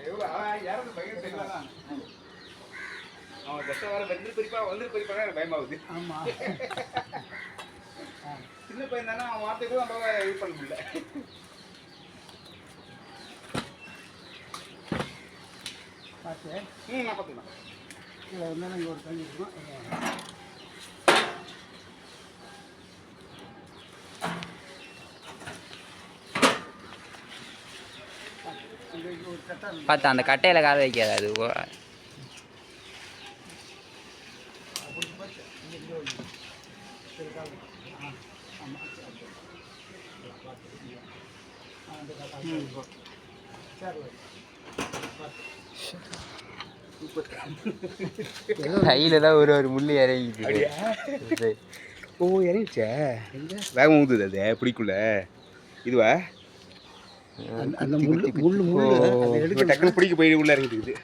எவ்வளோ யாரும் பயங்கர தெரியல தான் அவன் தட்ட வர வந்து குறிப்பாக எனக்கு பயமாகுது. ஆமாம், சின்ன பையன் தானே, அவன் வார்த்தை கூட நம்ம இது பண்ண முடியல. பார்த்து நான் பார்த்துக்கலாம். இதில் வந்து நாங்கள் ஒரு தண்ணி இருக்கோம். பார்த்தா அந்த கட்டையில் கால வைக்காது அது. கையில தான் ஒரு முள்ளு இறங்கிட்டு. ஓ, இறங்கிச்சா? வேகம் ஊதுது அது பிடிக்குள்ள இதுவா? அந்த முள்ளு டக்குனு பிடிக்க போய் உள்ள இறங்கிட்டு இருக்குது.